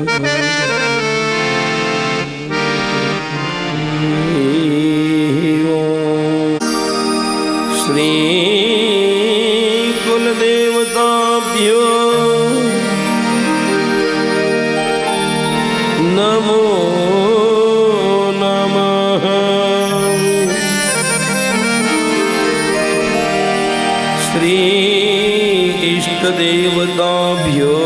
श्री कुलदेवताभ्यो नमो नमः। श्री इष्टदेवताभ्यो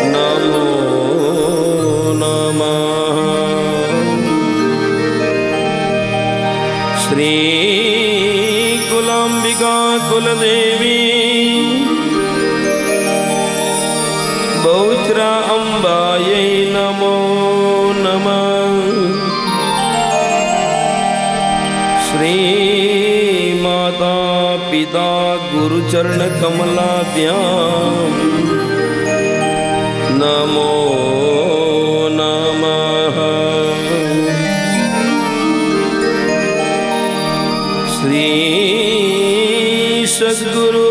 नमो नमः। श्री कुलाम्बिका कुलदेवी बहुचरा अम्बायै नमो नमः। श्री माता पिता गुरुचरण कमलाभ्यां नमो नमः। श्री सद्गुरु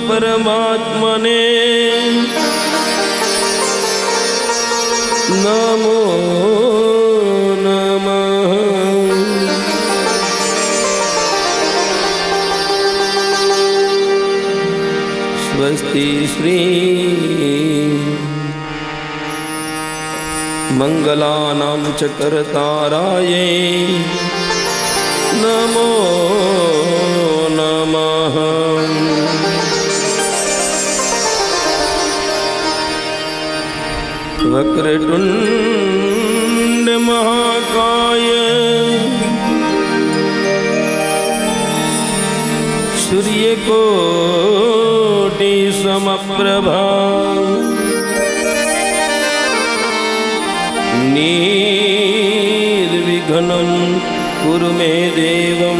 परमात्मने नमो नमः। स्वस्ति श्री मंगलानां च करतारायै नमो नमः। वक्रतुंड महाकाय सूर्यकोटि समप्रभा निर्विघ्नं कुरु मे देवं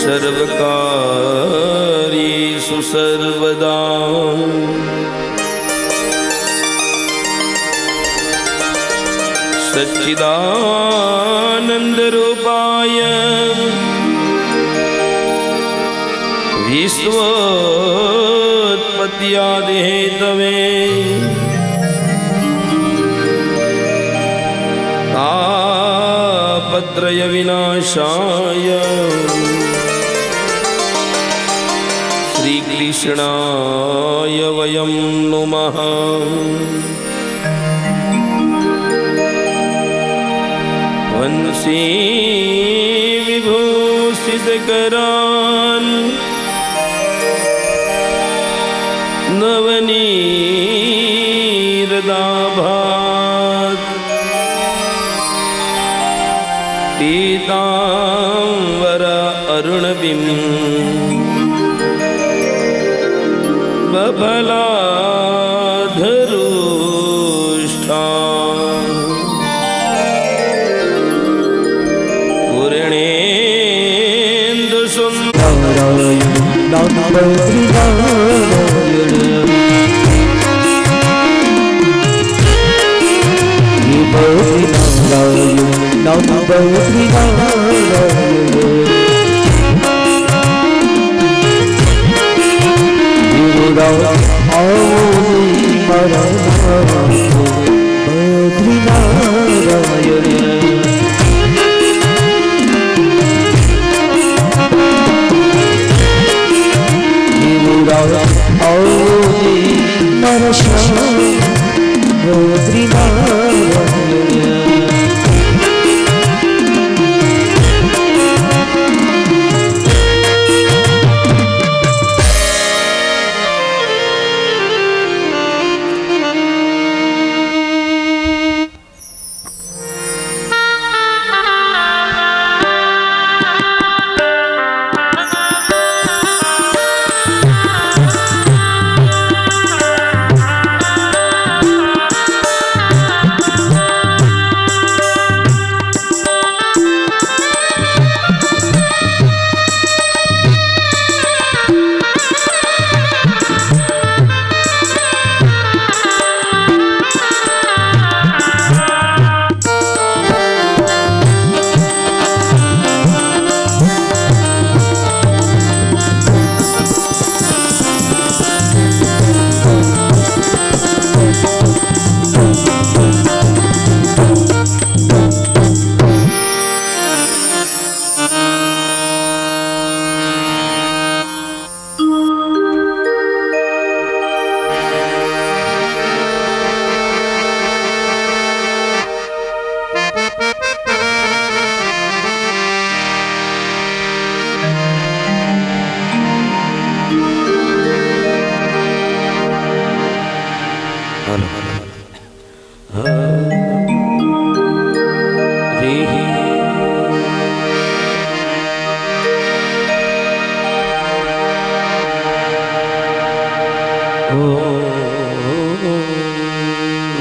सर्वकार्येषु सर्वदा। सच्चिदानन्दरूपाय विश्वोत्पत्त्यादिहेतवे तापत्रय विनाशाय श्रीकृष्णाय वयं नुमः। वंशी विभूषितकरान् नवनीरदाभात् पीताम्बर अरुणबिं बफलाधरुष्ठा पूर्णेन्दु सुन्दरायण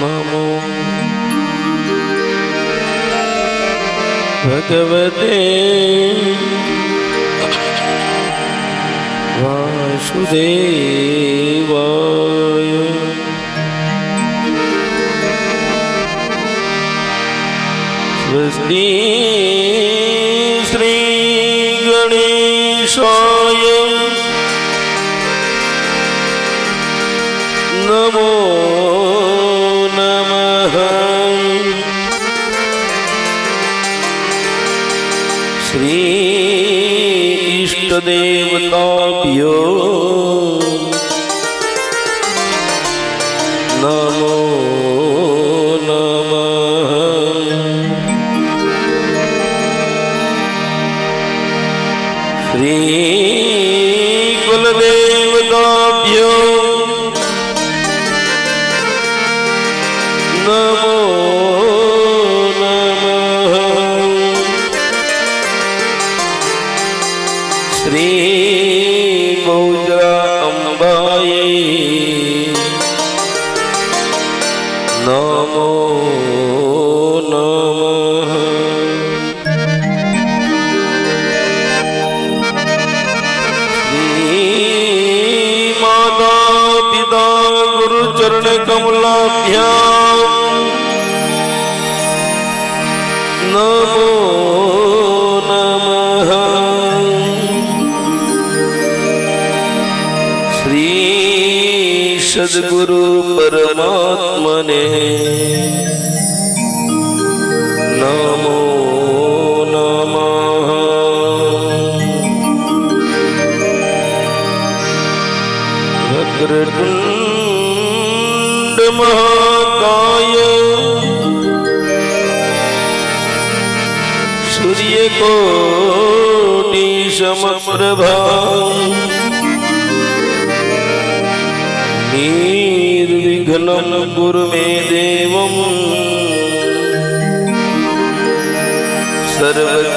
नमो भगवते वासुदेवाय। स्वस्ति श्री गणेशाय नमो नमः। श्री इष्टदेवताभ्यो नमो नमः। श्री कुलदेवताभ्यो नमो नमः। श्री बहुजरा अम्बायै नमो नमः। श्री माता पिता गुरुचरण कमलाभ्यां नमो नमः। श्री सद्गुरु परमात्मने नमो नमः। वक्रतुण्ड महाकाय सूर्यकोटि समप्रभा निर्विघ्नं कुरु मे देवं सर्वकार्येषु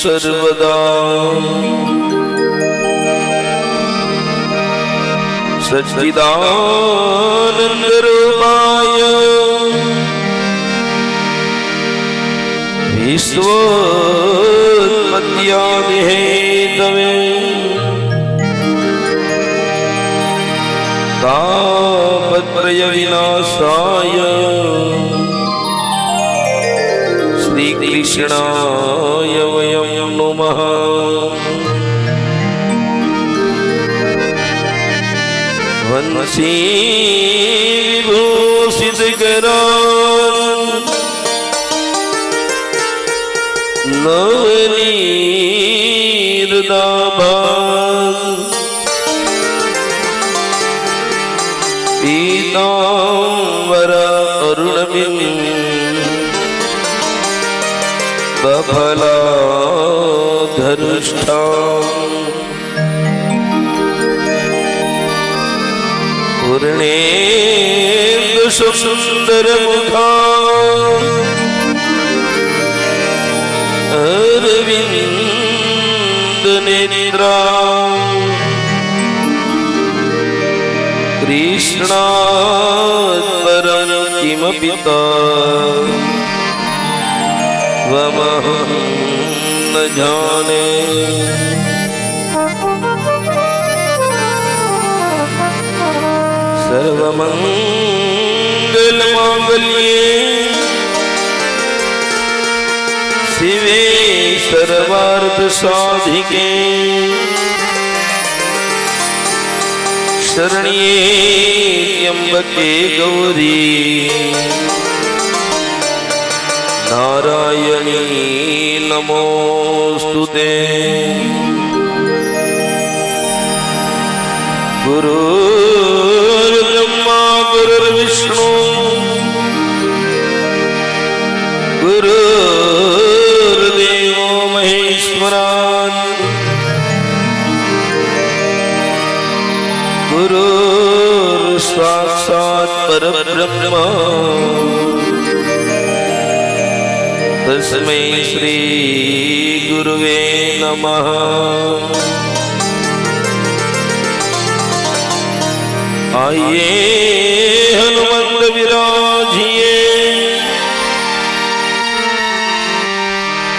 सर्वदा। सच्चिदानन्दरूपाय विश्वोत्पत्त्यादिहेतवे तापत्रयविनाशाय श्रीकृष्णाय वयं नमः। वंशी विभूषितकरान् नवनीरदाभान् पीताम्बर अरुणबिम्ब बफलाधरुष्टाम् पूर्णेन्दु सुन्दरमुखा अरविन्दनेत्रा कृष्णात् परं किमपि तत्त्वमहं न जाने। सर्वमङ्गलमाङ्गल्ये शिवे सर्वार्थसाधिके शरण्ये त्र्यम्बके गौरी नारायणी नमोस्तुते। गुरुर्ब्रह्मा गुरुर्विष्णु गुरुर्देवो महेश्वरा गुरुर्साक्षात् परब्रह्म तस्मै श्री गुरुवे नमः। आइए हनुमंत विराजिए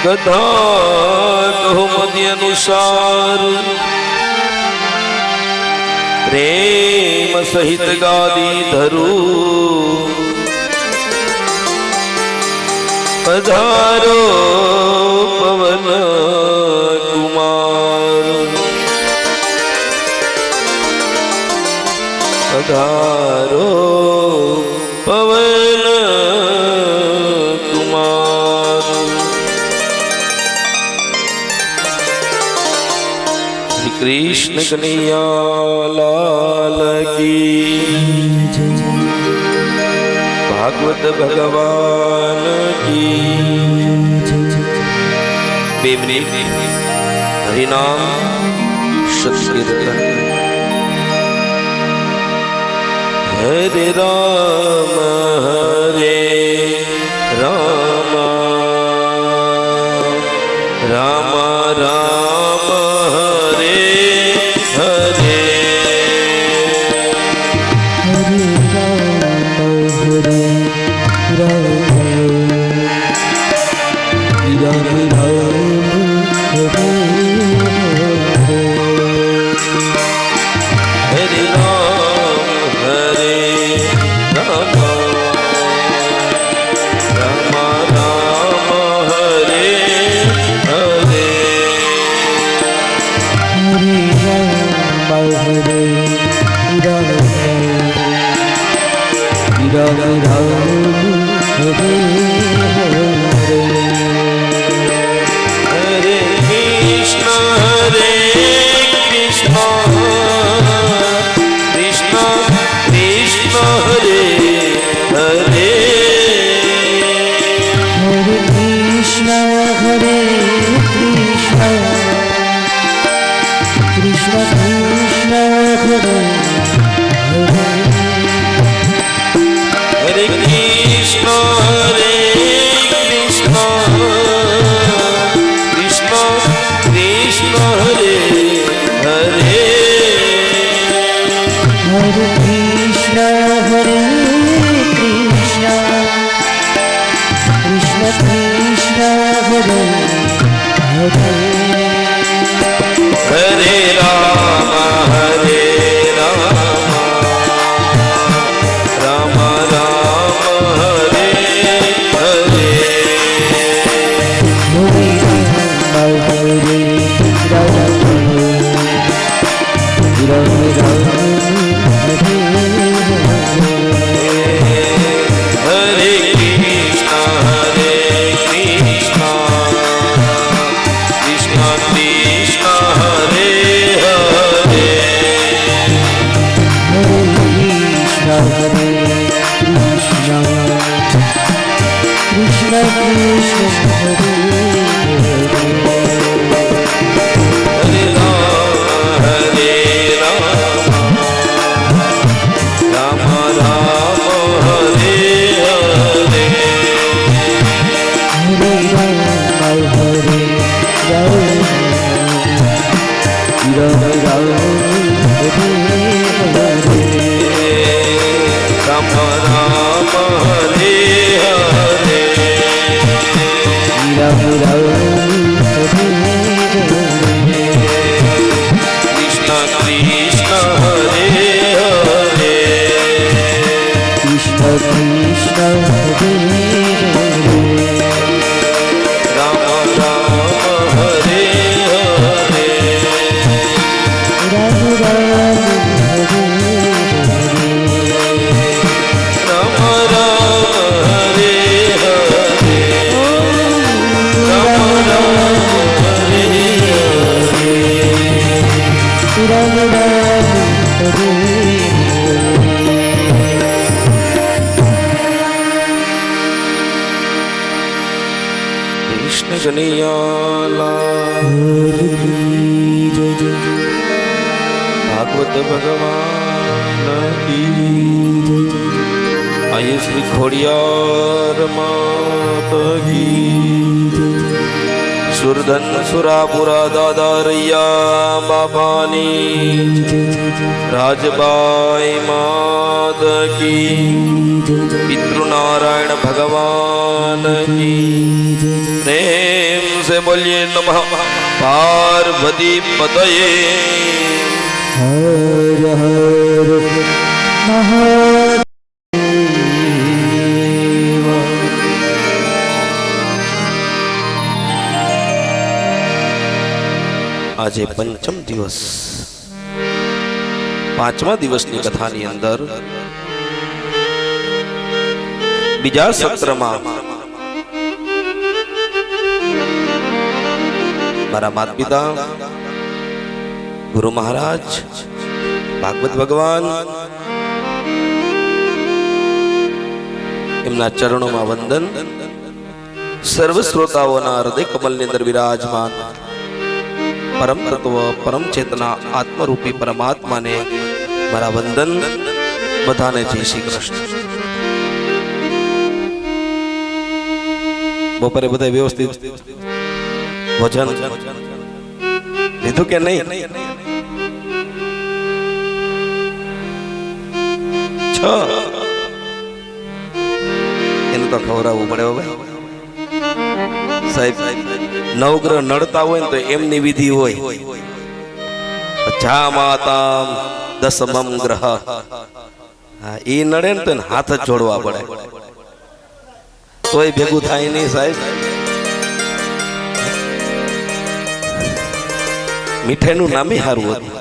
गदा कहो मदि अनुसार प्रेम सहित गादी धरू पधारो पवन कुमार पधारो पवन कुमार। श्री कृष्ण कन्हैया लाल की भागवत भगवान की बेबरी हरिनाम संकीर्तन। हरे राम राम राम हरे हरे भागवत भगवान की। आइए श्री खोड़ियार माता की, સુરધન સુરાપુરા દાદા રૈયા બાપાની રાજબાઈ માત કી પિતૃનારાયણ ભગવાન કી પ્રેમ से बोलिए नमः पार्वती पतये हर हर महादेव। આજે પંચમ દિવસ પાંચમા દિવસની કથાની અંદર બીજા સત્રમાં મારા માતા પિતા ગુરુ મહારાજ ભાગવત ભગવાન એમના ચરણોમાં વંદન સર્વ શ્રોતાઓના હૃદય કમલની અંદર વિરાજમાન પરમ તત્વ પરમ ચેતના આત્મરૂપી પરમાત્માને મારા વંદન બધાને જય શ્રી કૃષ્ણ। બપોરે બધા વ્યવસ્થિત ભોજન લીધું કે નહીં? એનું તો ખવડાવવું પડે ભાઈ સાહેબ। નવગ્રહ નડતા હોય ને તો એમની વિધિ હોય જા માતા દસમમ ગ્રહ એ નડે ને તો હાથ જ જોડવા પડે તોય ભેગું થાય નહીં સાહેબ। મીઠાઈનું નામે સારું હતું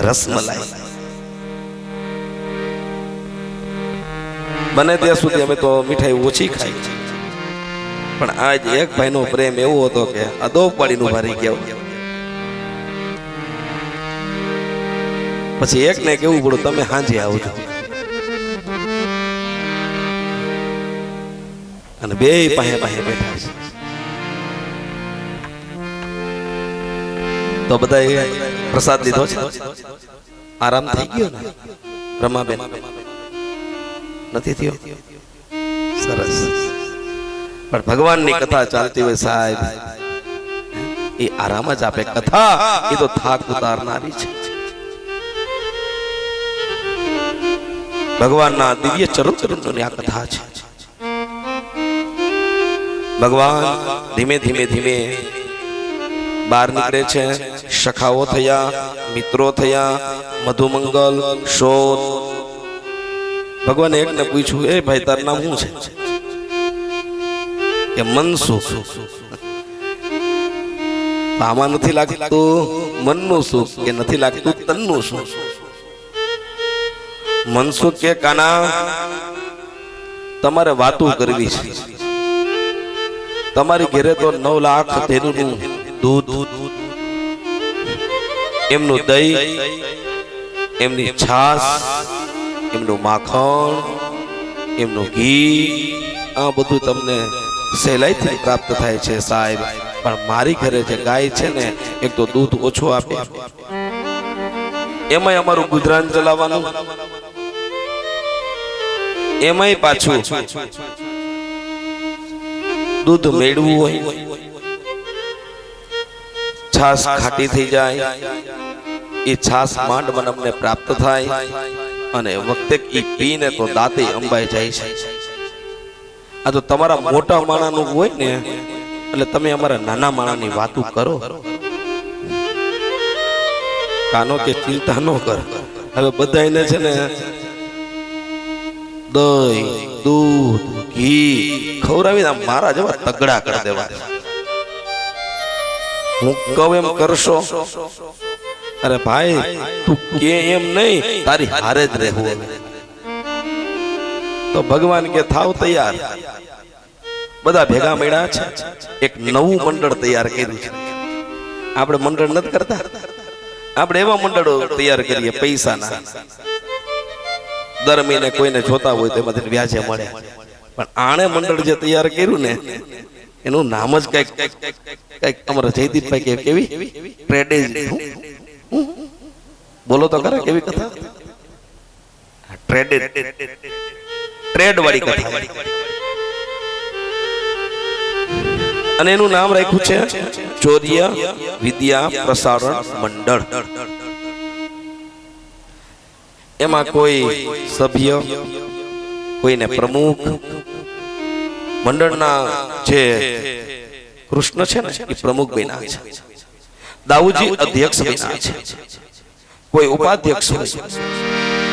રસમલાઈ। બને ત્યાં સુધી અમે તો મીઠાઈ ઓછી ખાઈ પણ આજ એક ભાઈનો પ્રેમ એવો હતો કે અદો પાડીનું ભારી ગયો। પછી એકને કેવું પડ્યું તમે સાંજે આવજો અને બે પાસે પાસે બેઠા છે તો બધા પ્રસાદ લીધો છે આરામ થઈ ગયો ને રમાબેન નથી થયો સરસ। પણ ભગવાનની કથા ચાલતી હોય સાહેબ એ આરામ જ આપે। કથા એ તો થાક ઉતારનારી છે। ભગવાનના દિવ્ય ચરિત્રની આ કથા છે। ભગવાન ધીમે ધીમે ધીમે બહાર નીકળે છે। સખાઓ થયા મિત્રો થયા મધુમંગલ શોધ। ભગવાને એકને પૂછ્યું એ ભાઈ તારું નામ શું છે કે મનસુખ। આમાં નથી લાગતું મનનું સુખ કે નથી લાગતું તનનું સુખ। મનસુખ કે કાના તમારે વાતું કરવી છે। તમારી ઘરે તો 9 લાખ ધેનુનું દૂધ એમનું દહીં એમની છાશ એમનું માખણ એમનું ઘી આ બધું તમને સહેલાઈથી પ્રાપ્ત થાય છે સાહેબ। પણ મારી ઘરે જે ગાય છે ને એક તો દૂધ ઓછું આપે એમાંય અમારું ગુજરાન ચલાવવાનું એમાંય પાછું દૂધ મેળવું હોય છાશ ખાટી થઈ જાય એ છાશ માંડ મને પ્રાપ્ત થાય અને વખતે ઈ પીને તો દાંતે અંબાઈ જાય છે। આ તો તમારા મોટા માણાનું હોય ને એટલે તમે અમારા નાના માણાની વાતો કરો કાનો કે ચિંતા ન કર। હવે બધાને છે ને દહીં દૂધ ઘી ખવડાવીને મારા જેવા તગડા કરી દેવા। હું કહું એમ કરશો? અરે ભાઈ તું કે એમ નહીં તારી હારે જ રહેવું। તો ભગવાન કે થાવ તૈયાર। બધા ભેગા મળ્યા છે એક નવું મંડળ તૈયાર કર્યું છે। આપણે મંડળ નથી કરતા આપણે એવા મંડળો તૈયાર કરીએ પૈસાના દર મહિને કોઈને જોતા હોય તેમાંથી વ્યાજે મળે। પણ આણે મંડળ જે તૈયાર કર્યું ને એનું નામ જ કઈક અમારા જયદીપભાઈ કે કેવી ટ્રેડેજ બોલો તો ખરા કેવી કથા ટ્રેડ વાળી કથા। અને એનું નામ રાખ્યું છે ચોર્ય વિદ્યા પ્રસારણ મંડળ. એમાં કોઈ સભ્ય, કોઈને પ્રમુખ, મંડળના જે કૃષ્ણ છે ને એ પ્રમુખ બન્યા છે, દાઉજી અધ્યક્ષ બન્યા છે, કોઈ ઉપાધ્યક્ષ હોય.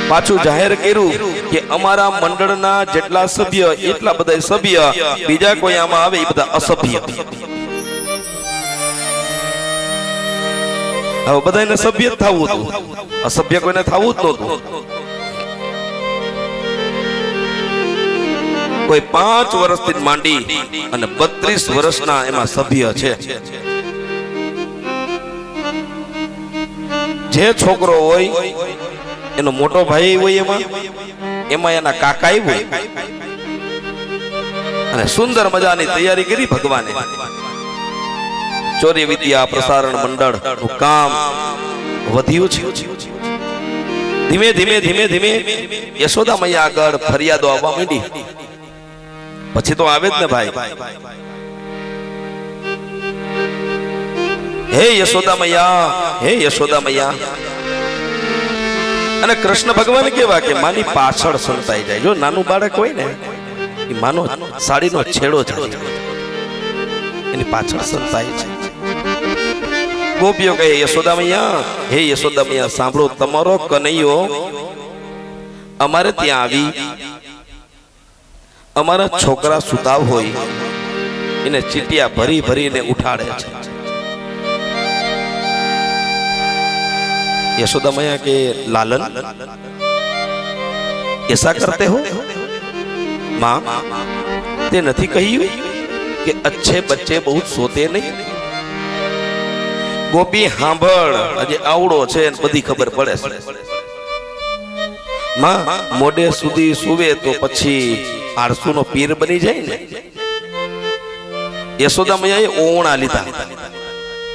પાછું જાહેર કર્યું કે અમારા મંડળના જેટલા સભ્ય એટલા બધા સભ્ય, બીજા કોઈ આમાં આવે એ બધા અસભ્ય. હવે બધાને સભ્ય જ થવું હતું, અસભ્ય કોઈને થવું જ નહોતું. કોઈ 5 વર્ષથી માંડી અને 32 વર્ષના એમાં સભ્ય છે. જે છોકરો હોય એનો મોટો ભાઈ હોય, એમાં એના કાકા હોય, અને સુંદર મજાની તૈયારી કરી ભગવાને. ચોર્ય વિદ્યા પ્રસારણ મંડળ નું કામ વધ્યું છે. ધીમે ધીમે ધીમે ધીમે યશોદા મૈયા આગળ ફરિયાદો આવવા માંડી. પછી તો આવે જ ને ભાઈ, હે યશોદા મૈયા, હે યશોદા મૈયા. અને કૃષ્ણ ભગવાન કેવા કે માની પાછળ સંતાઈ જાય. જો નાનું બાળક હોય ને એ માનો સાડીનો છેડો જાય, એની પાછળ સંતાય છે. ગોપીઓ કહે યશોદા મૈયા, હે યશોદા મૈયા સાંભળો, તમારો કનૈયો અમારે ત્યાં આવી અમારા છોકરા સુતાવ હોય એને ચીટિયા ભરી ભરીને ઉઠાડે છે. यशोदा मैया के लालन ऐसा करते हो? माँ ते नहीं कही कि अच्छे बच्चे बहुत सोते नहीं? गोपी हांभळ अजे आवड़ो छे बधी खबर पड़े. माँ मोडे सुधी सुवे तो पछी आरसू नो पीर बनी जाए ने. यशोदा मैया ओवणा लीधा.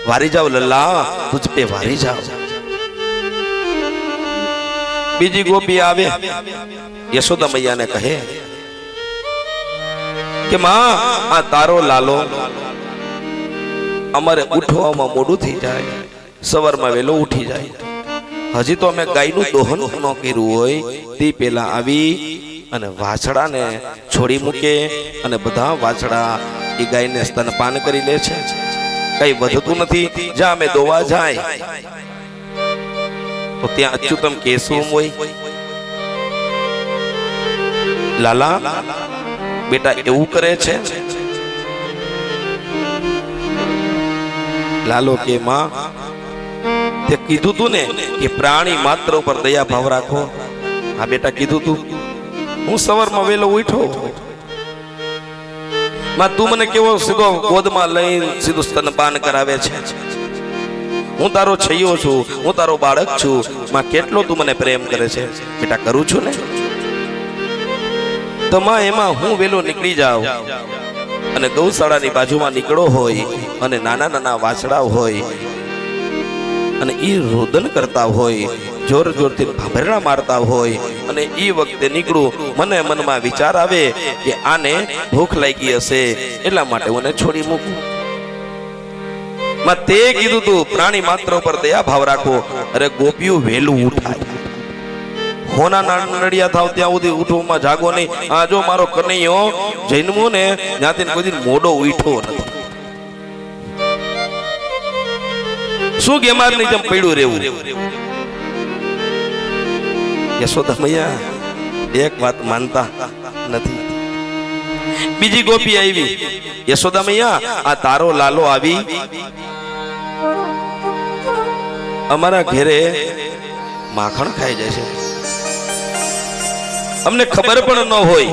वारी जाओ लल्ला, तुझ पे वारी जाओ. बीजी गोपी आवे, यशोदा मैया ने कहे कि मां आ तारो लालो अमरे उठवामां मोडું થઈ જાય, સવારમાં વેલો ઉઠી જાય. હજી તો અમે ગાયનું દોહન ન કર્યું હોય તે પેલા આવી અને વાછડાને છોડી મૂકે અને બધા વાછડા એ ગાયને સ્તનપાન કરી લે છે. કઈ વધતું નથી. જા અમે દોવા જાય તો ત્યાં અચ્યુતમ કેશવમ હોય. લાલા બેટા એવું કરે છે? લાલો કે માં તે કીધું તું ને કે પ્રાણી માત્ર ઉપર દયા ભાવ રાખો. હા બેટા કીધું તું. હું સવારમાં વેલો ઉઠ્યો. માં તું મને કેવો સીધો ગોદમાં લઈને સીધું સ્તનપાન કરાવે છે. હું તારો છૈયો છું, હું તારો બાળક છું. માં કેટલો તું મને પ્રેમ કરે છે. બેટા કરું છું ને. તો માં એમાં હું વેલો નીકળી જાઉં અને ગૌશાળાની બાજુમાં નીકળો હોય અને નાના નાના વાછડા હોય અને ઈ રોદન કરતા હોય, જોર જોરથી ભાભરણા મારતા હોય અને ઈ વખતે નીકળું, મને મનમાં વિચાર આવે કે આને ભૂખ લાગી હશે એટલા માટે હું છોડી મૂકું. માં તે કીધું તું પ્રાણી માત્ર ઉપર દયા ભાવ રાખો. અરે ગોપીઓ વેલું ઉઠાય. હોના નડિયા થાવ ત્યાં સુધી ઉઠવામાં જાગો નહીં. આ જો મારો કનૈયો જન્મો ને ત્યાંથી કોઈ દિન મોડો ઉઠ્યો નથી. શું ગેમાર ની જેમ પડ્યું રહેવું. યશોદા મૈયા એક વાત માનતા નથી. બીજી ગોપી આવી. યશોદા મૈયા આ તારો લાલો આવી અમારા ઘરે માખણ ખાઈ જાય છે, અમને ખબર પણ ન હોય.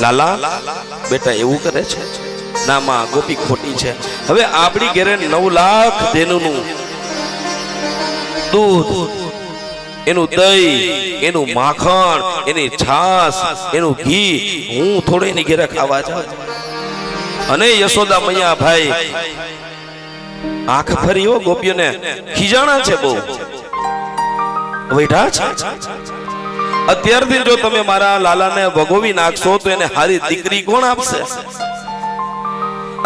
લાલા બેટા એવું કરે છે? ના માં ગોપી ખોટી છે. હવે આપણી ઘરે 9 લાખ ધેનુનું દૂધ, એનું દહીં, એનું માખણ, એની છાશ, એનું ઘી હું થોડે એની ઘરે ખાવા જાઉં. અને યશોદા મૈયા ભાઈ આંખ ફરી હો. ગોપીઓને ખીજાણા છે બહુ, વૈઠા છે. અત્યારથી જો તમે મારા લાલાને ભગોવી નાખશો તો એને હારી દીકરી કોણ આપશે?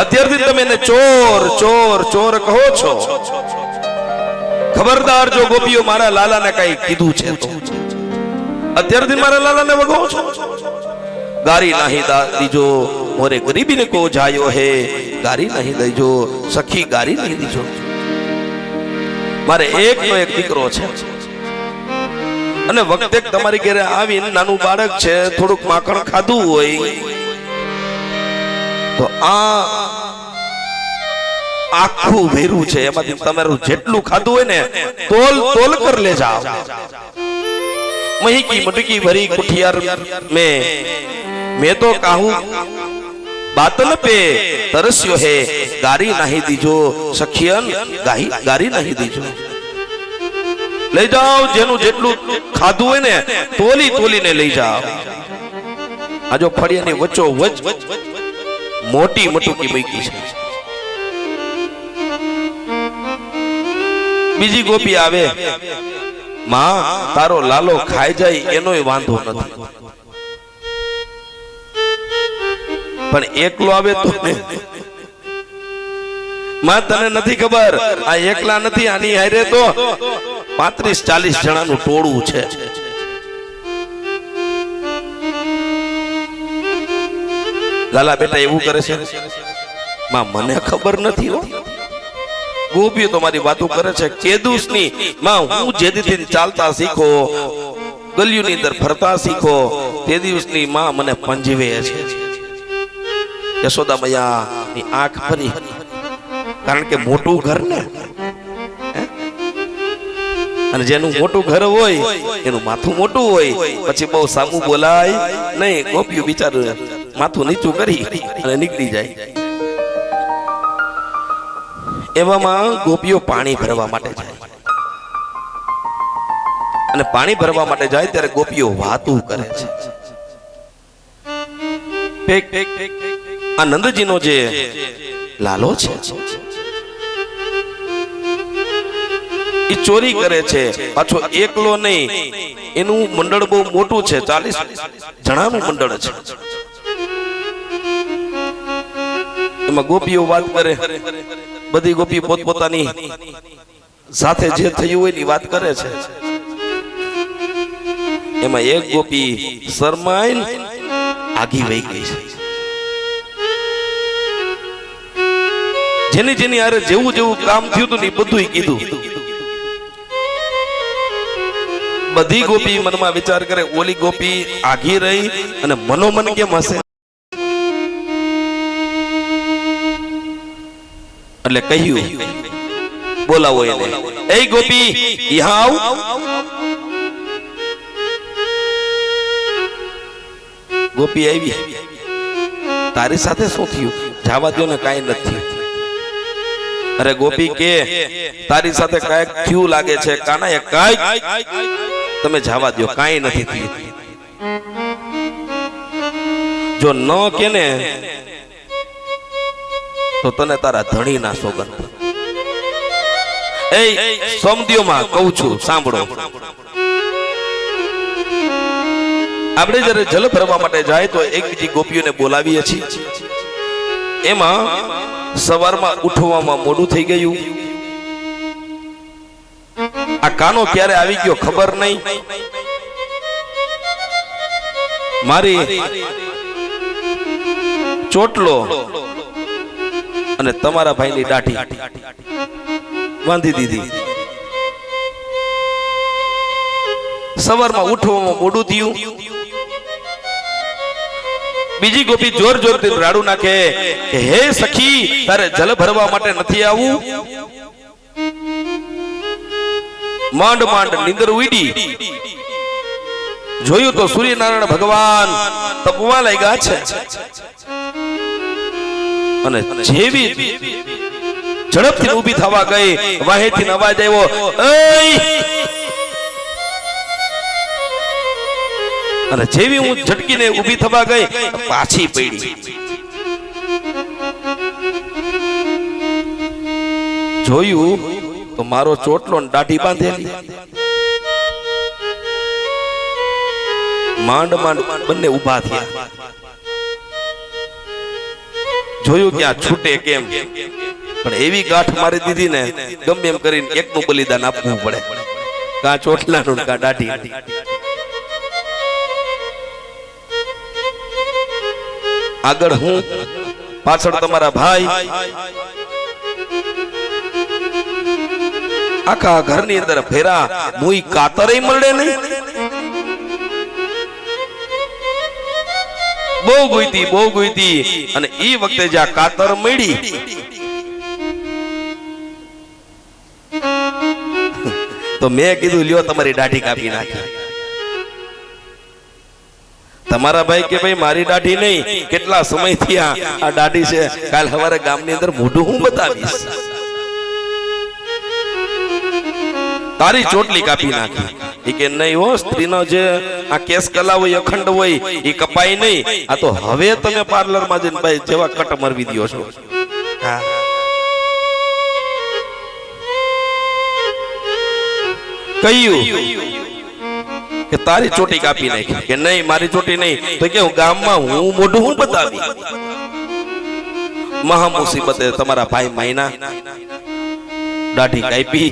અત્યારથી તમે એને ચોર ચોર ચોર કહો છો. ખબરદાર જો ગોપીઓ મારા લાલાને કઈ કીધું છે તો અત્યારથી મારા લાલાને ભગવો છો. ગારી નહીં દીજો મોરે ગરીબીને કો જાયો હે, ગારી નહીં દઈજો સખી, ગારી નહીં દીજો. મારે એકનો એક દીકરો છે અને વખતે તમારી ઘરે આવીને નાનું બાળક છે, થોડુંક માખણ ખાધું હોય તો આ આખું ભેરું છે, એમાંથી તમારું જેટલું ખાધું હોય ને તોલ તોલ કર લે જાઓ. મહી કી મટકી ભરી कुठियार में मैं तो कहूं बातल पे तरस्यो है, गारी नहीं दीजो सखियन, गारी नहीं दीजो. લઈ જાઓ, જેનું જેટલું ખાધું હોય ને તોલી તોલીને લઈ જાઓ. આ જો ફળિયાની વચ્ચો વચ મોટી મટુકી મૂકી છે. બીજી ગોપી આવે, માં તારો લાલો ખાઈ જાય એનોય વાંધો નથી, પણ એકલો આવે તો માં તને નથી ખબર, આ એકલા નથી, આની હારે તો 35-40 જણાનું ટોળું છે. લાલા બેટા એવું કરે છે? માં મને ખબર નથી હો. ગોપીઓ તો મારી વાતો કરે છે. કેદુસની માં હું જે દીથી ચાલતા શીખો, ગલીઓની અંદર ફરતા શીખો, તે દિવસની માં મને પંજવે છે. યશોદા મૈયાની આંખ ફરી, કારણ કે મોટું ઘર ને, અને જેનું મોટું ઘર હોય એનું માથું મોટું હોય, પછી બહુ સામું બોલાય નહીં. ગોપીઓ બિચારું માથું નીચું કરી અને નીકળી જાય. એવામાં ગોપીઓ પાણી ભરવા માટે જાય, અને પાણી ભરવા માટે જાય ત્યારે ગોપીઓ વાતું કરે છે. આ નંદજીનો જે લાલો છે એ ચોરી કરે છે. પાછો એકલો નહીં, એનું મંડળ બહુ મોટું છે, 40 જણાનું મંડળ છે. એમાં ગોપીઓ વાત કરે, બધી ગોપી પોતપોતાની સાથે જે થયું હોય ની વાત કરે છે. એમાં એક ગોપી શરમાઈ આગી વહી ગઈ છે. જેની જેની હારે જેવું જેવું કામ થયું હતું ને બધું કીધું. બધી ગોપી મનમાં વિચાર કરે, ઓલી ગોપી આગી રહી અને મનોમન કેમ હશે? એટલે કહ્યું, બોલાવો એને. એ ગોપી યહાં આવ. ગોપી આવી. તારી સાથે શું થયું? જવા દો ને, કાંઈ નથી. અરે ગોપી કે તારી સાથે કાંઈક થયું લાગે છે. કાના કાંઈક, તમે જવા દો, કાંઈ નથી થયું. જો ન કે ને તો તને તારા ધણી ના સોગન. એ સોમદીઓમાં કહું છું, સાંભળો. આપણે જયારે જલ ભરવા માટે જાય તો એક બીજી ગોપીઓને બોલાવીએ છીએ. એમાં સવારમાં ઉઠવામાં મોડું થઈ ગયું. આ કાનો ક્યારે આવી ગયો ખબર નહીં. મારી ચોટલો અને તમારા ભાઈની દાઢી બાંધી દીધી. સવારમાં ઉઠવામાં મોડું થયું. બીજી ગોપી જોર જોરથી રાડું નાખે કે હે સખી, તારે જલ ભરવા માટે નથી આવું? માંડ માંડ નીંદર ઉડી. જોયું તો સૂર્યનારાયણ ભગવાન તપવા લાગ્યા છે. અને જેવી ઝડપથી ઊભી થવા ગઈ, વાહેથી અવાજ આવ્યો, અને જેવી હું ઝટકીને ઊભી થવા ગઈ, પાછી પડી. જોયું તો મારો ચોટલો દાઢી બાંધેલી. માંડ માંડ બંને ઊભા થયા. જોયું કે આ છૂટે કેમ, પણ એવી ગાંઠ મારી દીધી ને ગમે એમ કરીને એકનું બલિદાન આપવું પડે, કા ચોટલાનું કા દાઢી. આગળ હું, પાછળ તમારા ભાઈ. આખા ઘરની અંદર ફેરા મુઈ કાતરે મળે નહીં. બહુ ગોઈતી અને ઈ વખતે જ્યાં કાતર મળી તો મેં કીધું લ્યો તમારી દાઢી કાપી નાખી. તમારા ભાઈ કે ભાઈ મારી દાઢી નહીં, કેટલા સમયથી આ દાઢી છે, કાલ સવારે ગામની અંદર મોઢું હું બતાવીશ. તારી ચોટલી કાપી નાખી. એ કે નહીં હો, સ્ત્રીનો જે આ કેસ કલા હોય અખંડ હોય એ કપાય નહીં. આ તો હવે તમે પાર્લર માં જઈને ભાઈ જેવા કટ મરવી દો છો. કહ્યું કે તારી ચોટી કાપી નાખી. કે નહીં મારી ચોટી નહીં. તો કે ગામમાં હું મોઢું હું બતાવી. મહા મુસીબતે તમારા ભાઈ માયના દાઢી કાપી.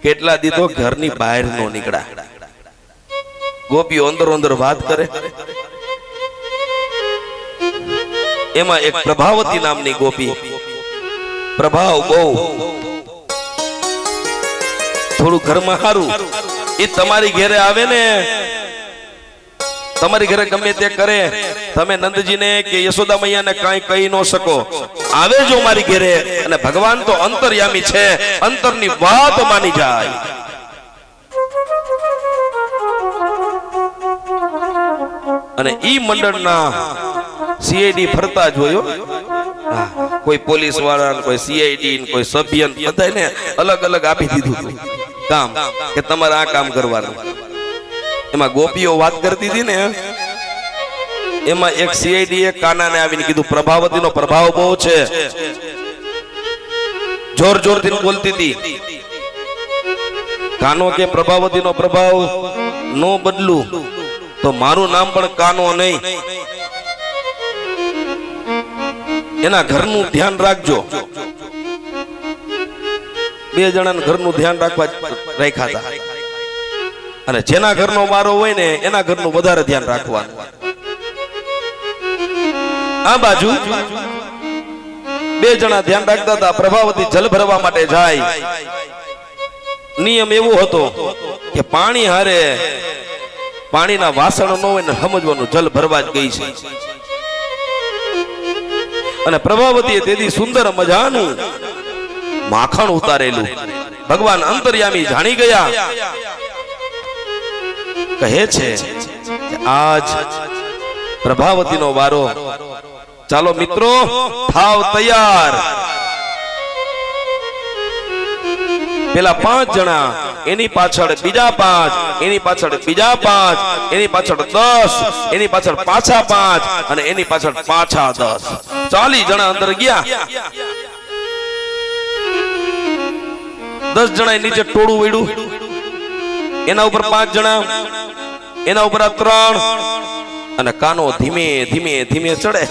કેટલા દી તો ઘરની બહાર નો નીકળ્યા. ગોપીઓ અંદર અંદર વાત કરે. એમાં એક પ્રભાવતી નામની ગોપી, પ્રભાવ બહુ, થોડું ઘરમાં સારું. એ તમારી ઘેરે આવે ને, તમારી ઘરે ગમે તે કરે, તમે નંદજીને કે યશોદા મૈયાને કાંઈ કહી ન શકો. આવે જો મારી ઘેરે, અને ભગવાન તો અંતર્યામી છે, અંતરની વાત માની જાય. અને ઈ મંડળના સીઆઈડી ફરતા જોયો. કોઈ પોલીસ વાળા, કોઈ સીઆઈડી, કોઈ સભ્ય, બધાને અલગ અલગ આપી દીધું કામ કે તમારે આ કામ કરવાનું. એમાં ગોપીઓ વાત કરતી હતી ને, એમાં એક સીઆઈડી એ કાનાને આવીને કીધું પ્રભાવતીનો પ્રભાવ બહુ છે, જોર જોરથી બોલતી હતી. કાનો કે પ્રભાવતીનો પ્રભાવ નો બદલું તો મારું નામ પણ કાનો નહીં. એના ઘરનું ધ્યાન રાખજો. બે જણાના ઘરનું ધ્યાન રાખ્યા હતા. અને જેના ઘરનો વારો હોય ને એના ઘરનું વધારે ધ્યાન રાખવાનું. આ બાજુ બે જણા ધ્યાન રાખતા હતા. પ્રભાવતી જલ ભરવા માટે જાય. નિયમ એવો હતો કે પાણી હારે પાણીના વાસણ ન હોય ને સમજવાનું જલ ભરવા જ ગઈ છે. અને પ્રભાવતીએ તેથી સુંદર મજાનું માખણ ઉતારેલું. ભગવાન અંતર્યામી જાણી ગયા. કહે છે આજ પ્રભાવતીનો વારો, ચાલો મિત્રો થાવ તૈયાર. પેલા 5 જણા, એની પાછળ બીજા 5, એની પાછળ બીજા 5, એની પાછળ 10, એની પાછળ પાછા 5, અને એની પાછળ પાછા 10. 40 જણા અંદર ગયા. 10 જણા નીચે ટોળું વળ્યું. એના ઉપર 5 જણા, એના ઉપર 3, અને કાનો ધીમે ધીમે ધીમે ચડે.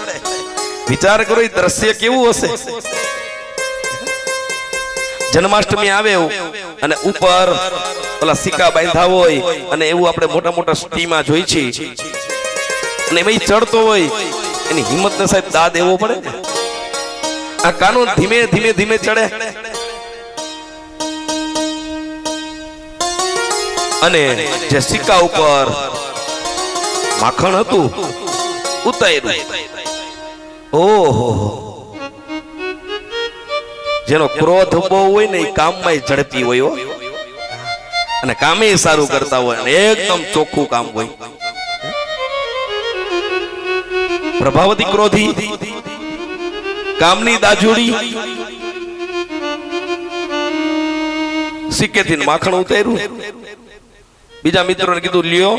વિચાર કરો એ દ્રશ્ય કેવું હશે. જન્માષ્ટમી આવે અને ઉપર પેલા સિક્કા બાંધ્યા હોય, અને એવું આપણે મોટા મોટા સિટીમાં જોઈ છે. અને એમાં ચડતો હોય, એની હિંમત ને સાહેબ દાદ એવો પડે. આ કાનો ધીમે ધીમે ધીમે ચડે, અને જે સિક્કા ઉપર માખણ હતું ઉતાર્યું. ઓહો, જેનો ક્રોધ બહુ હોય ને એ કામમાં ઝડપી હોય, અને કામે સારું કરતા હોય, અને એકદમ ચોખ્ખું કામ હોય. પ્રભાવતી ક્રોધી, કામની દાજુડી. સિક્કેથી માખણ ઉતાર્યું. બીજા મિત્રોને કીધું લ્યો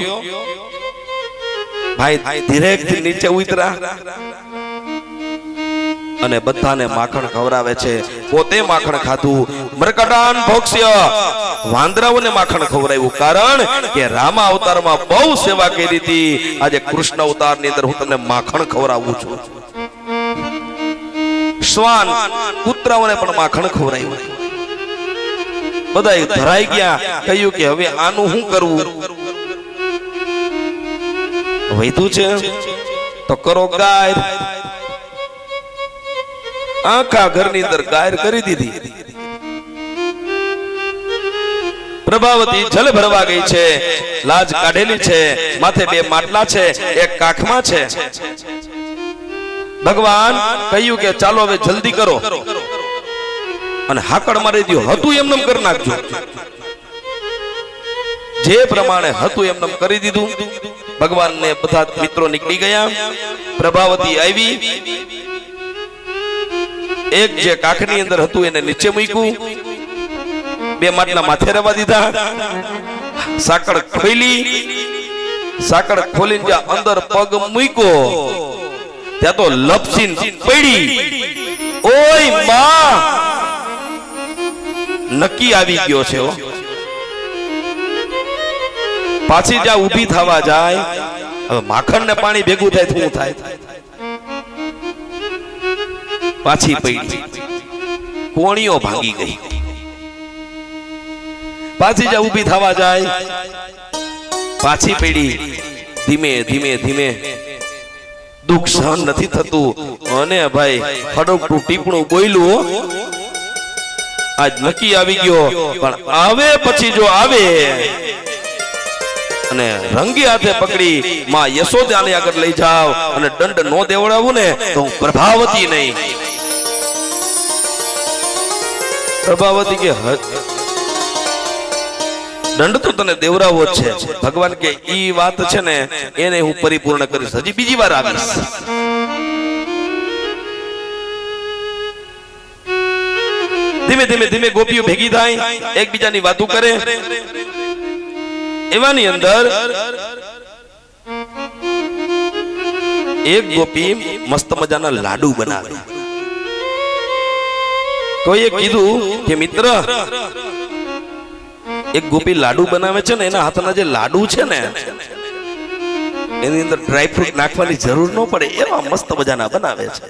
ભાઈ, ધીરેકથી નીચે ઉતરા. અને બધાને માખણ ખવરાવે છે, પોતે માખણ ખાધું, મરકટાન ભોક્ષ્ય વાંદરાઓને માખણ ખવરાવ્યું, કારણ કે રામા અવતારમાં બહુ સેવા કરી હતી. આજે કૃષ્ણ અવતારની અંદર હું તમને માખણ ખવરાવું છું. શ્વાન કૂતરાઓને પણ માખણ ખવરાવ્યું. બધા ધરાઈ ગયા, કહ્યું કે હવે આનું શું કરવું? વૈધું છે તો કરો ગાય. આખા ઘરની અંદર ગાયર કરી દીધી. પ્રભાવતી જલ ભરવા ગઈ છે, લાજ કાઢેલી છે, માથે 2 માટલા છે, એક કાખમાં છે. ભગવાન કહ્યું કે ચાલો હવે જલ્દી કરો અને હાકડ મારી દો, હતું એમનેમ કરી નાખજો. જે પ્રમાણે હતું એમનેમ કરી દીધું. ભગવાનને બધા મિત્રો નીકળી ગયા. પ્રભાવતી આવી, એક જે કાખની અંદર હતું એને નીચે મૂક્યું, 2 માટલા માથે રવા દીધા, સાકળ ખોલી, સાકળ ખોલીને જ્યાં અંદર પગ મૂક્યો ત્યાં તો લપસીન પડી. ઓય માં, નક્કી આવી ગયો છે. પાછી જ્યાં ઊભી થવા જાય, હવે માખણ ને પાણી ભેગું થાય શું થાય? પાછી પડી, કોણીઓ ભાંગી ગઈ. પાછી જ્યાં ઊભી થવા જાય, પાછી પડી. ધીમે ધીમે ધીમે દુઃખ સહન નથી થતું અને ભાઈ ખડકટું ટીપણું બોલ્યું, આજ નક્કી આવી ગયો, પણ આવે પછી જો આવે અને રંગી હાથે પકડી માં યશોદાને આગળ લઈ જાવ અને દંડ નો દેવડાવું ને તો હું પ્રભાવતી નહીં. પ્રભાવતી કે દંડ તો તને દેવરાવો જ છે. ભગવાન કે ઈ વાત છે ને એને હું પરિપૂર્ણ કરીશ, હજી બીજી વાર આવીશ. ધીમે ધીમે ધીમે ગોપીઓ ભેગી થાય, એકબીજાની વાતો કરે. એવાની અંદર એક ગોપી મસ્ત મજાના લાડુ બનાવે. કોઈએ કીધું કે મિત્ર, એક ગોપી લાડુ બનાવે છે ને, એના હાથના જે લાડુ છે ને એની અંદર ડ્રાયફ્રૂટ નાખવાની જરૂર ન પડે એવા મસ્ત મજાના બનાવે છે.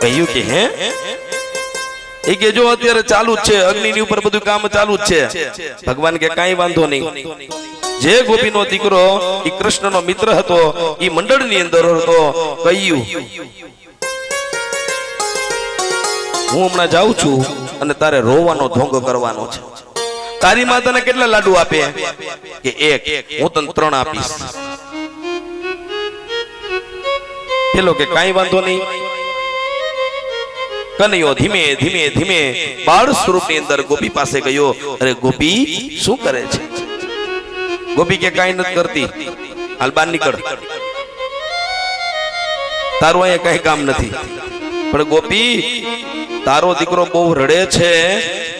કહ્યું કે હે, એ કે જો અત્યારે ચાલુ જ છે, અગ્નિની ઉપર બધું કામ ચાલુ જ છે. ભગવાન કે કાંઈ વાંધો નહીં. જે ગોપીનો દીકરો એ કૃષ્ણનો મિત્ર હતો, એ મંડળની અંદર હતો, કહ્યું હું હમણાં જાઉં છું અને તારે રોવાનો ધોંગો કરવાનો છે. તારી માતાને કેટલા લાડુ આપે? કે 1. હું તને 3 આપીશ. પેલો કે કાંઈ વાંધો નહીં. કનૈયો ધીમે ધીમે ધીમે બાળ સ્વરૂપની અંદર ગોપી પાસે ગયો. અરે ગોપી શું કરે છે? ગોપી કે કાંઈ નથી કરતી, હાલ બહાર નીકળ, તારું અહીંયા કઈ કામ નથી. પણ ગોપી, તારો દીકરો બહુ રડે છે,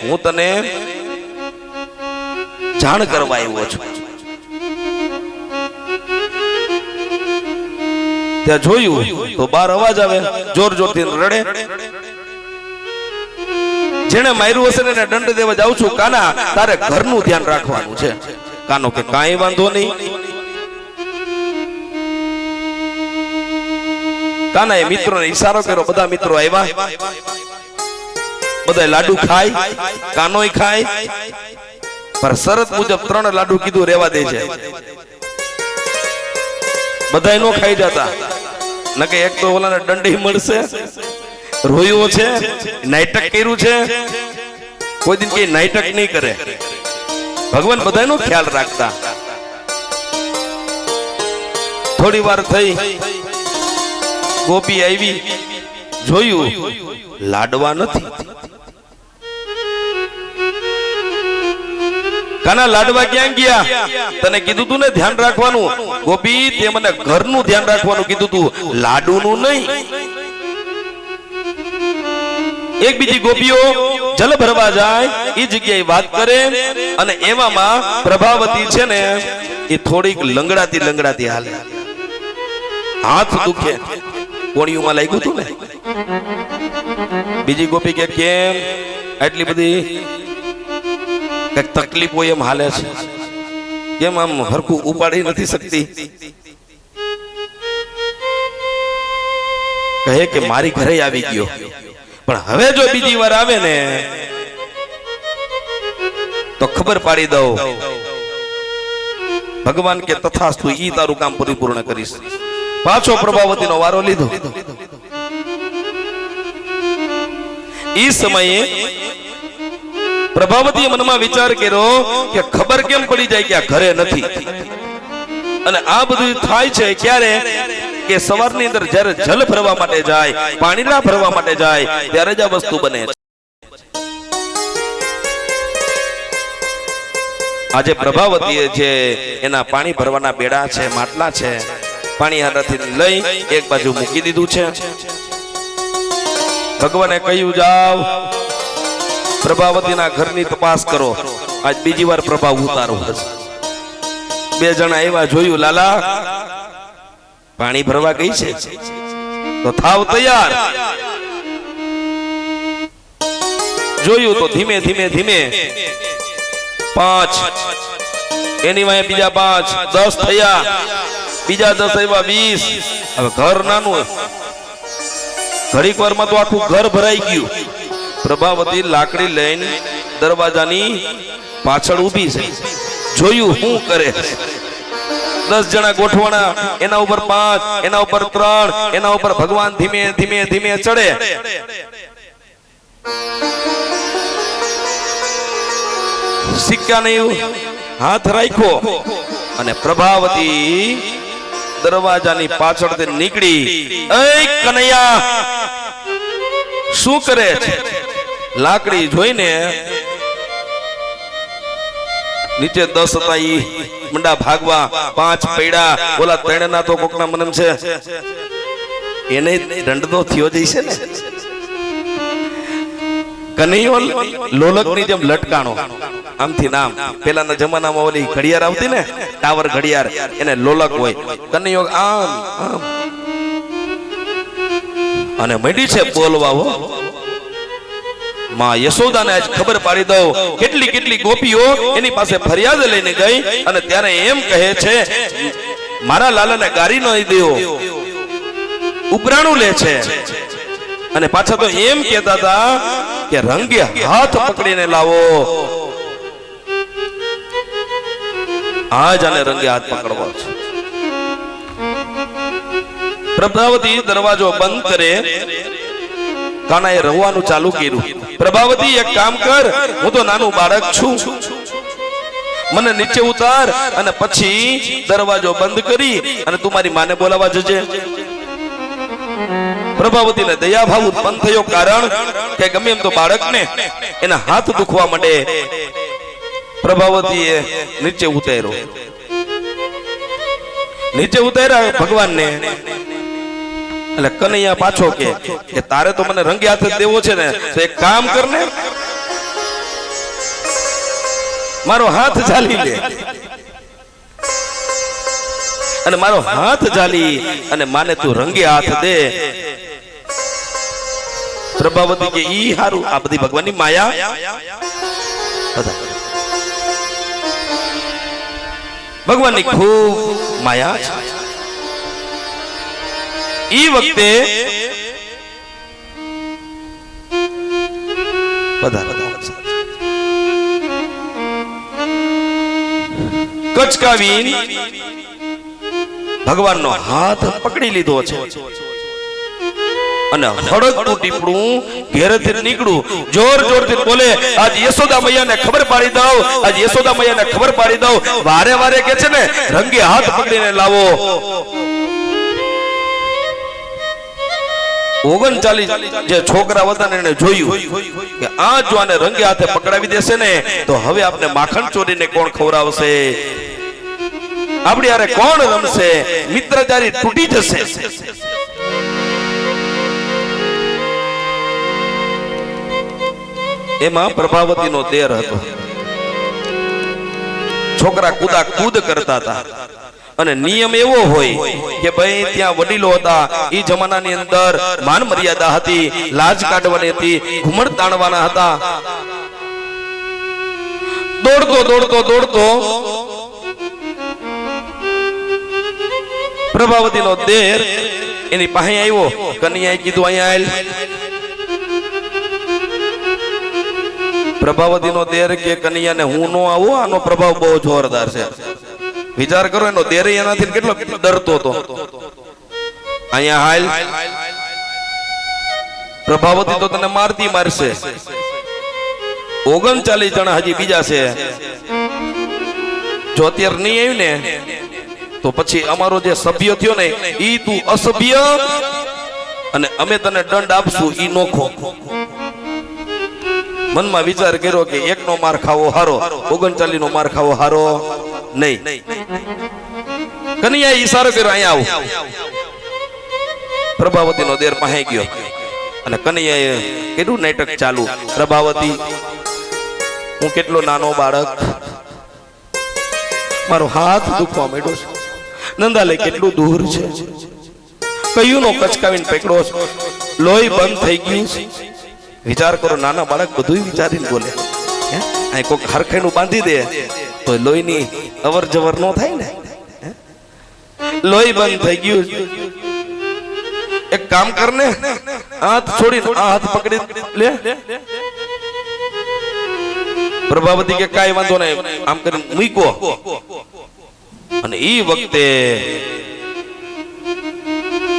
હું તને જાણ કરવા આવ્યો છું. ત્યાં જોયું તો બહાર અવાજ આવે, જોર જોરથી રડે. જેને માર્યું હશે ને દંડ દેવા જાઉં છું. કાના, તારે ઘરનું ધ્યાન રાખવાનું છે. કાનો કે કાંઈ વાંધો નહીં. કાનાએ મિત્રોને ઈશારો કર્યો, બધા મિત્રો આવ્યા, બધા લાડુ ખાય, કાનોય ખાય, પર શરત મુજબ 3 લાડુ કીધું રેવા દે છે. બધા નો ખાઈ જતા, નકે એક તો ઓલાને દંડી મળશે, રોયો છે, નાટક કર્યું છે. કોઈ દિન કઈ નાટક નહીં કરે. ભગવાન બધાનો ખ્યાલ રાખતા. થોડી વાર થઈ, ગોપી આવી, જોયું લાડવા નથી. કાના લાડવા ક્યાં ગયા? તને કીધું તું ને ધ્યાન રાખવાનું. ગોપી, તે મને ઘરનું ધ્યાન રાખવાનું કીધું તું, લાડુનું નહીં. એક બીજી ગોપીઓ જલ ભરવા જાય, એ જગ્યાએ વાત કરે અને એવામાં પ્રભાવતી છે ને એ થોડીક લંગડાતી હાલે, હાથ દુખે. કોણિયુંમાં લાગ્યું હતું ને. બીજી ગોપી કે કેમ આટલી બધી કઈક તકલીફ હોય એમ હાલે છે, કેમ આમ હરખું ઉપાડી નથી શકતી? કહે કે મારી ઘરે આવી ગયો, પણ હવે જો બીજી વાર આવે ને તો ખબર પાડી દઉં. ભગવાન કે તથાસ્તુ, ઈ તારું કામ પરિપૂર્ણ કરીશ. પાછો પ્રભાવતીનો વારો લીધો. ઈ સમયે પ્રભાવતીએ મનમાં વિચાર કર્યો કે ખબર કેમ પડી જાય કે આ ઘરે નથી. અને આ બધું થાય છે ક્યારે? કે સવારની અંદર જ્યારે જલ ભરવા માટે જાય, પાણીના ભરવા માટે જાય, ત્યારે જ આ વસ્તુ બને છે. આજે પ્રભાવતીએ જે એના પાણી ભરવાના બેડા છે, માટલા છે, પાણી હાથેથી લઈ એક બાજુ મૂકી દીધું છે. ભગવાને કહ્યું જાવ પ્રભાવતીના ઘરની તપાસ કરો, આજ બીજી વાર પ્રભાવ ઉતારો હશે. બે જણા એવા જોયું, લાલા પાણી ભરવા ગઈ છે તો થાવ તૈયાર. જોયું તો ધીમે ધીમે ધીમે 5, એની વાંહે બીજા 5, 10 થયા, બીજા 10 આવ્યા 20. હવે ઘર નાનું, ઘડીક વારમાં તો આખું ઘર ભરાઈ ગયું. પ્રભાવતી લાકડી લઈને દરવાજાની પાછળ ઊભી છે. જોયું શું કરે. 10 જણા ગોઠવાના, એના ઉપર 5, એના ઉપર 3, એના ઉપર ભગવાન ધીમે ધીમે ધીમે ચડે. સિક્કા નહીં હાથ રાખ્યો અને પ્રભાવતી દરવાજાની પાછળથી નીકળી. એ કનૈયા શું કરે છે? લાકડી જોઈને નીચે 10 હતા, ઈ મંડા ભાગવા. 5 પૈડા, ઓલા 3 ના તો કોકના મનમ છે, એને દંડ તો થયો જઈશે ને. કનૈયો લોલકની જેમ લટકાણો, આમથી નામ. પેલાના જમાનામાં ઓલી ઘડિયાળ આવતી ને, ટાવર ઘડિયાળ, એને લોલક હોય. કનૈયો આમ આમ અને મંડી છે બોલવા. હો માં યશોદાને આજ ખબર પાડી દઉં. કેટલી કેટલી ગોપીઓ એની પાસે ફરિયાદ લઈને ગઈ અને ત્યારે એમ કહે છે મારા લાલાને ગારી ન દેવો, ઉપરાણું લે છે. અને પાછા તો એમ કહેતા હતા કે રંગે હાથ પકડીને લાવો. આજ આને રંગે હાથ પકડવો છે. પ્રભાવતી દરવાજો બંધ કરે, કાનાએ રવવાનું ચાલુ કર્યું. પ્રભાવતી એક કામ કર, હું તો નાનું બાળક છું, મને નીચે ઉતાર અને પછી દરવાજો બંધ કરી અને તું મારી માને બોલાવા જજે. પ્રભાવતીને દયાભાવ ઉત્પન્ન થયો, કારણ કે ગમે એમ તો બાળકને એના હાથ દુખવા માંડે. પ્રભાવતીએ નીચે ઉતાર્યો. નીચે ઉતાર્યા ભગવાનને. એટલે કનૈયા પાછો કે તારે તો મને રંગે હાથે દેવો છે ને, તો એક કામ કર ને, મારો હાથ ઝાલી લે. અને મારો હાથ ઝાલી અને માને તું રંગે હાથ દે. પ્રભાવતી કે ઈ હારું, આ બધી ભગવાનની માયા. ભગવાનની ખૂબ માયા છે. ઈ વખતે કચકાવી ભગવાનનો હાથ પકડી લીધો છે અને હળકનું ટીપણું ઘેરેથી નીકળું. જોર જોરથી બોલે આજ યશોદા મૈયાને ખબર પાડી દઉં, આજ યશોદા મૈયાને ખબર પાડી દઉં. વારે વારે કે છે ને રંગે હાથ પકડીને લાવો. 39 જે છોકરા હતા ને એને જોયું કે આ જો આને રંગે હાથે પકડાવી દેશે ને તો હવે આપને માખણ ચોરીને કોણ ખવડાવશે, આપણી હારે કોણ રમશે, મિત્રજારી તૂટી જશે. એમાં પ્રભાવતીનો દેર હતો. છોકરા કૂદા કૂદ કરતા હતા. અને નિયમ એવો હોય કે ભાઈ ત્યાં વડીલો હતા, એ જમાનાની અંદર માન મર્યાદા હતી, લાજ કાઢવાની હતી, ઘુમડ તાણવાના હતા. દોડતો દોડતો દોડતો પ્રભાવતીનો દેર એની પાસે આવ્યો. કન્યાએ કીધું અહીંયા આલ. પ્રભાવતીનો દેર કે કન્યાને હું નો આવું, આનો પ્રભાવ બહુ જોરદાર છે. વિચાર કરો, એનો દેર એનાથી કેટલો ડરતો હતો. અહીંયા હાલ, પ્રભાવતી તો તને મારતી મારશે. 39 જણા હજી બીજા છે. જો અત્યારે નહીં આવ્યું ને તો પછી અમારો જે સભ્ય થયો ને ઈ તું અસભ્ય, અને અમે તને દંડ આપશું ઈ નોખો. મનમાં વિચાર કર્યો કે 1 નો માર ખાવો હારો, 39 નો માર ખાવો હારો નહીં. કન્યાએ ઈશારો કર્યો, અહીંયા આવો. પ્રભાવતીનો દેર પાસે ગયો અને કન્યાએ કેટલું નાટક ચાલુ. પ્રભાવતી, હું કેટલો નાનો બાળક, મારો હાથ દુખવા માંડ્યો છે. નંદાલય કેટલું દૂર છે, કયું નો કચકાવીને પકડો છો, લોહી બંધ થઈ ગયું છે. વિચાર કરો, નાના બાળક બધું વિચારીને બોલે. અહીં કોઈક હરખેનું બાંધી દે તો લોહીની અવર જવર નો થાય ને. લોહી બંધ થઈ ગયું. એક કામ કરને, હાથ છોડીને આ હાથ પકડી લે. પ્રભાવતી કે કાઈ વાંધો નહીં, આમ કરીને મૂકો. અને ઈ વખતે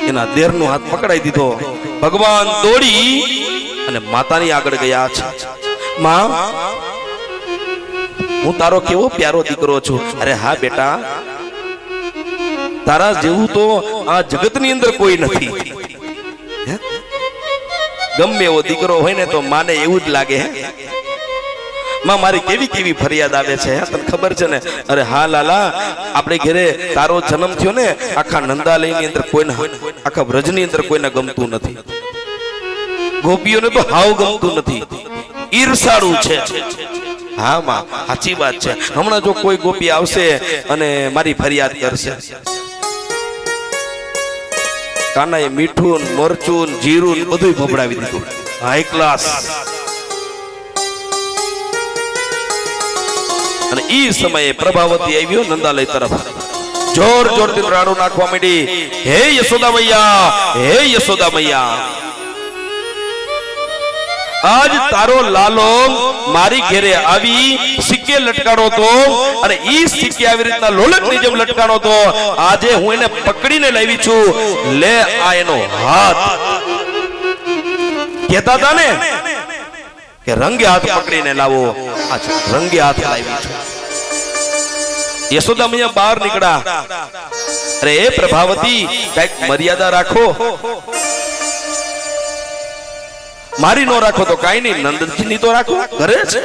એના દેરનો હાથ પકડાઈ દીધો. ભગવાન દોડી અને માતાની આગળ ગયા છે. માં, હું તારો કેવો પ્યારો દીકરો છું. અરે હા બેટા, તારા જેવું તો આ જગતની અંદર કોઈ નથી. ગમે એવો દીકરો હોય ને તો માને એવું જ લાગે. માં, મારી કેવી કેવી ફરિયાદ આવે છે, તને ખબર છે ને? અરે હા લાલા, આપણે ઘરે તારો જન્મ થયો ને, આખા નંદાલયની અંદર કોઈને, આખા વ્રજની અંદર કોઈને ગમતું નથી. ગોપીઓને તો હાવ ગમતું નથી, ઈર્ષાળુ છે. હા માં, સાચી વાત છે. હમણાં જો કોઈ ગોપી આવશે અને મારી ફરિયાદ કરશે, કાનાએ મીઠું, મરચું, જીરું બધું ભભડાવી દીધું, હાઈ ક્લાસ. અને ઈ સમયે પ્રભાવતી આવ્યો નંદાલય તરફ. જોર જોરથી રાડું નાખવા માંડી. હે યશોદા મૈયા, હે યશોદા મૈયા, આજ તારો લાલો મારી ઘેરે આવી સિક્કે લટકાણો તો, અને ઈ સિક્કે આવી રીતના લોલકની જેમ લટકાણો તો, આજે હું એને પકડીને લાવી છું. લે આ એનો હાથ. કહેતા હતા ને કે રંગે હાથ પકડીને લાવો, આજ રંગે હાથ લાવી છું. યશોદા મૈયા બહાર નીકળ્યા. અરે એ પ્રભાવતી, કઈક મર્યાદા રાખો. મારી નો રાખો તો કાઈ નહીં, નંદજીની તો રાખો, ઘરે છે.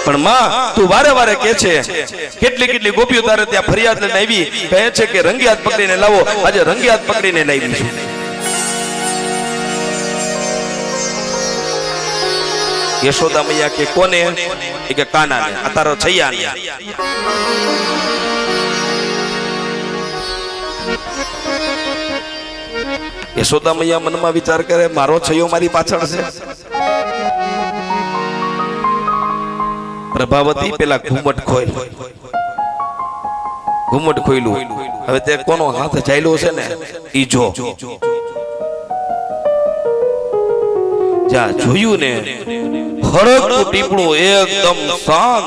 પણ માં, તું વારે વારે કે છે, કેટલી કેટલી ગોપીઓ તારે ત્યાં ફરિયાદ લઈને આવી, કહે છે કે રંગે હાથ પકડીને લાવો. આજે રંગે હાથ પકડીને લાવી છું. યશોદા મૈયા કે કોને? કે કાનાને, આ તારો છૈયાને. યશોદા મૈયા મનમાં વિચાર કરે, મારો છૈયો મારી પાછળ છે. પ્રભાવતી પેલા ઘુમટ ખોલ, ઘુમટ ખોયલું. હવે તે કોનો હાથ ચાલ્યો છે ને ઈ જો. જ્યાં જોયું ને, હળકનું ટીપણું એકદમ શાંત.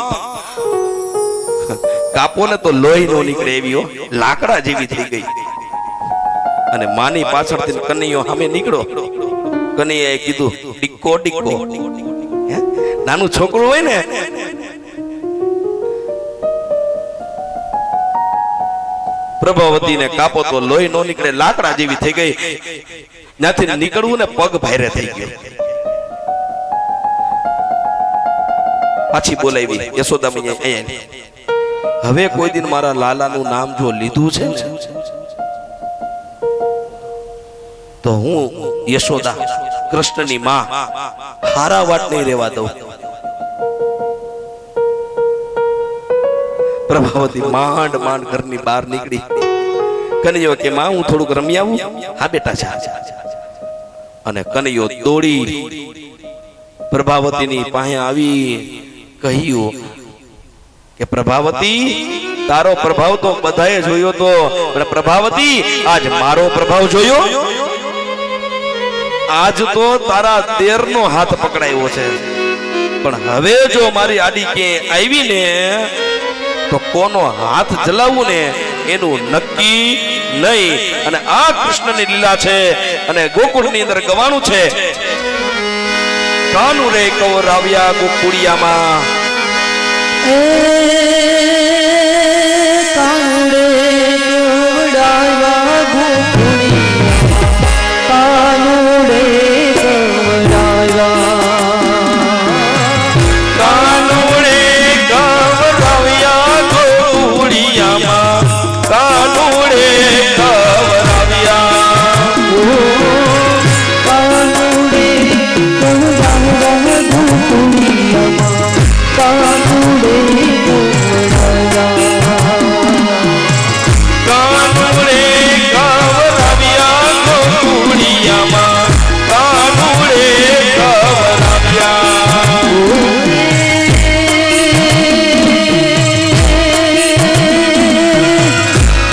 કાપો ને તો લોહી નો નીકળે એવી, લાકડા જેવી થઈ ગઈ. અને માની પાછળથી કનૈયો સામે નીકળો. કનૈયાએ કીધું, ડિક્કો ડિક્કો. નાનું છોકરું હોય ને, પ્રભાવતીને કાપો તો લોહી નો નીકળે, લાકડા જેવી થઈ ગઈ. ત્યાંથી નીકળવું ને પગ ભારે થઈ ગયો. પાછી બોલાવી યશોદા મૈયા, હવે કોઈ દિન મારા લાલાનું નામ જો લીધું છે ને તો હું યશોદા કૃષ્ણની માં હારા વાટ નહીં રહેવા દઉં. પ્રભાવતી માંડ માંડ ઘરની બહાર નીકળી. કનૈયો કે માં હું થોડુંક રમી આવું? હા બેટા જા. અને કનૈયો દોડી પ્રભાવતીની પાસે આવી કહ્યું કે પ્રભાવતી, તારો પ્રભાવ તો બધાએ જોયો તો, પણ પ્રભાવતી આજ મારો પ્રભાવ જોયો? આજ તો તારા દેરનો હાથ પકડાયો છે, પણ હવે જો મારી આડી કે આવી ને તો કોનો હાથ જલાવવું ને એનું નક્કી નહીં. અને આ કૃષ્ણની લીલા છે અને ગોકુળની અંદર ગવાનું છે. કાનુ રે કવરાવ્યા ગોકુળિયામાં, કાનુડે કવડાવ્યા ગોકુળિયામાં, કાનુડે કવરાવ્યા ગોકુળિયામાં, કાનુડે કવરાવ્યા. કાનુડે કવડાવ્યા ગોકુળિયામાં, કાનુડે કાનુડે કવરાવ્યા ગોકુળિયામાં, કાનુડે કવરાવ્યા.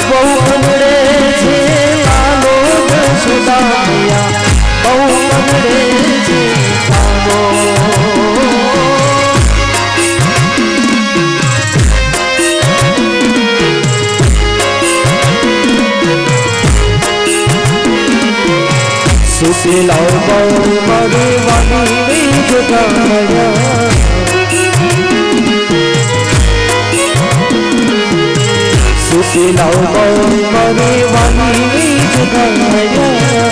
બહુ કમળે છે લાલો દશદાયા, બહુ કમળે છે લાલો. સુશીલાઓ બહુ મારે વાની વેજ ગાયા, સુશીલાઓ બહુ મારે વાની વેજ ગાયા.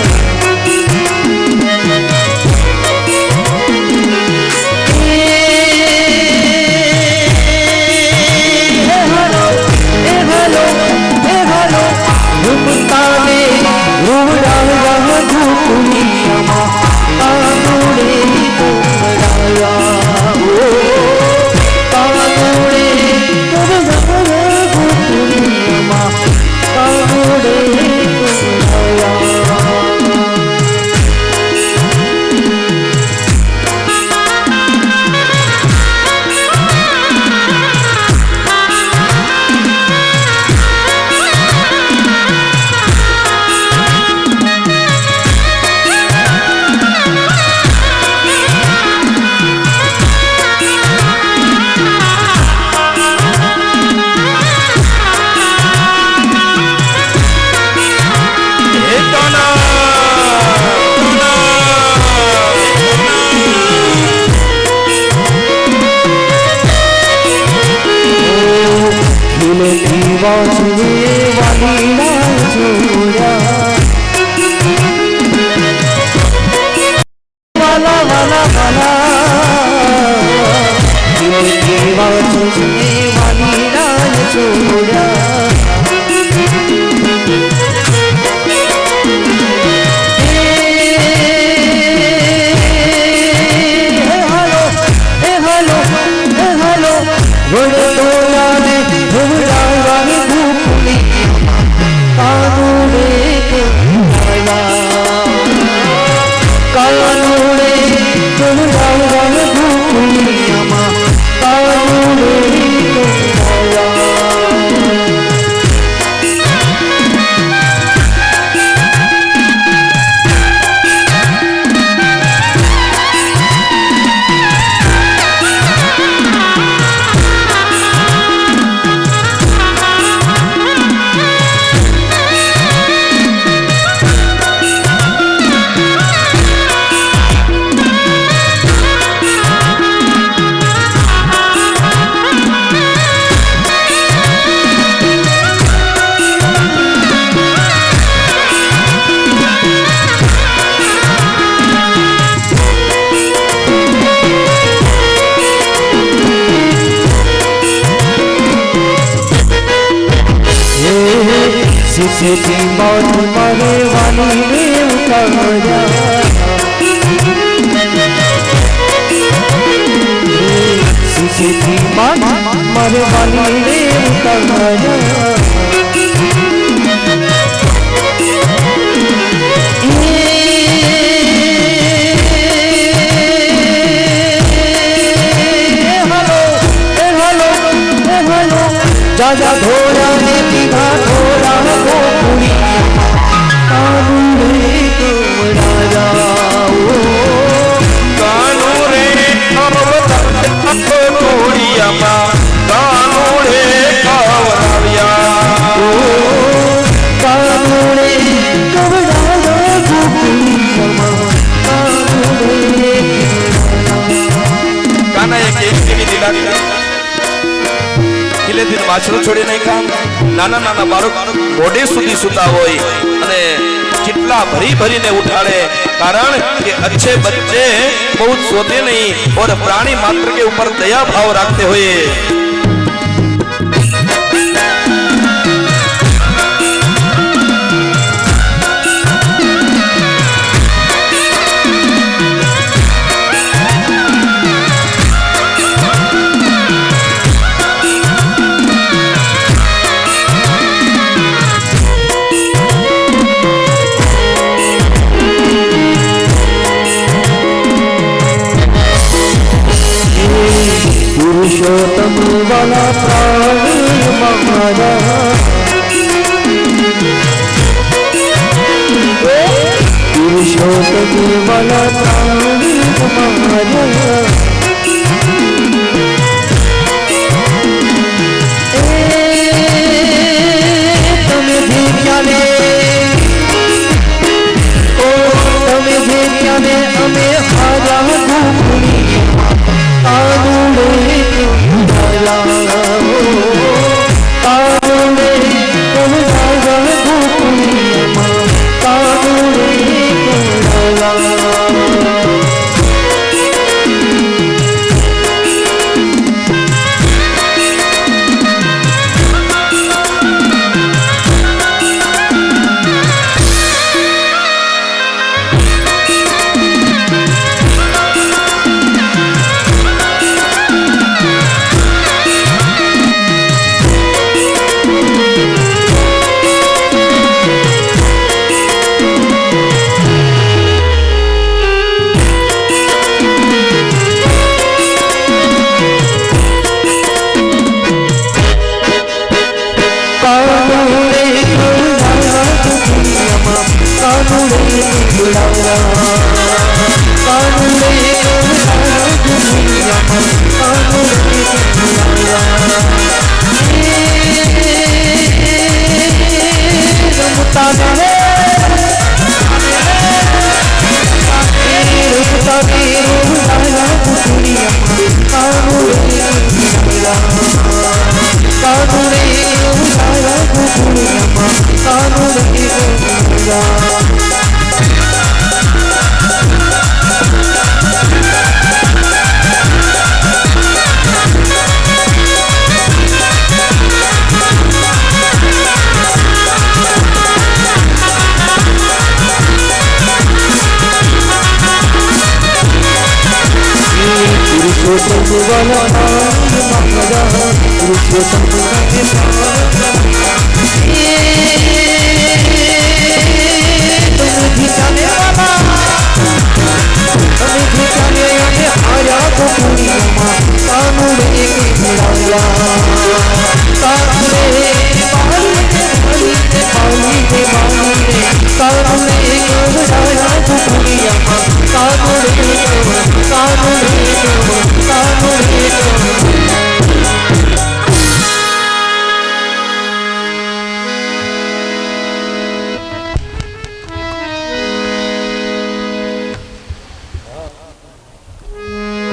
સીધી મોત મરે વાની ઉતાર્યા સુખી મારે વાલી રે ઉતાર્યા जा धोरा ने पीघा धोरा गोकुड़ी कानू रे कवराया कानू रे कवराया कानू रे कवराया कानू रे कवराया गोकुड़ी कानू रे काना एक केवी दिला किले दिन वाछरो छोड़ी नहीं काम नाना नाना बाळक मोढे सुधी सुता होय અને કેટલા ભરી ભરીને ઉઠાડે કારણ કે अच्छे बच्चे बहुत सोते नहीं और प्राणी मात्र के ऊपर दया भाव रखते हुए पुरुषोत्तम वाला प्राण हमारा पुरुषोत्तम वाला प्राण हमारा તમે ભેગ્યાને ઓ તમે ભેગ્યાને અમે હારા ગોકુળી કાનુ રે કવરાયા કાનુ રે કવરાયા ગોકુળી કાનુ રે કવરાયા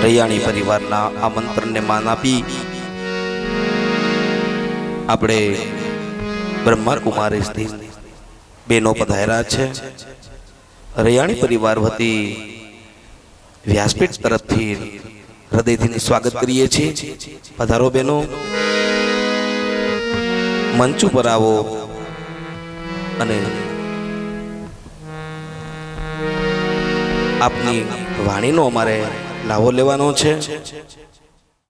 રૈયાણી પરિવારના આમંત્રણને માન આપી આપણે બ્રહ્મા કુમારી બેનો પધાર્યા છે રૈયાણી પરિવાર વતી વ્યાસપીઠ તરફથી હૃદયથી સ્વાગત કરીએ છીએ પધારો બેનો મંચ ઉપર આવો અને આપની વાણીનો અમારે લાવો લેવાનો છે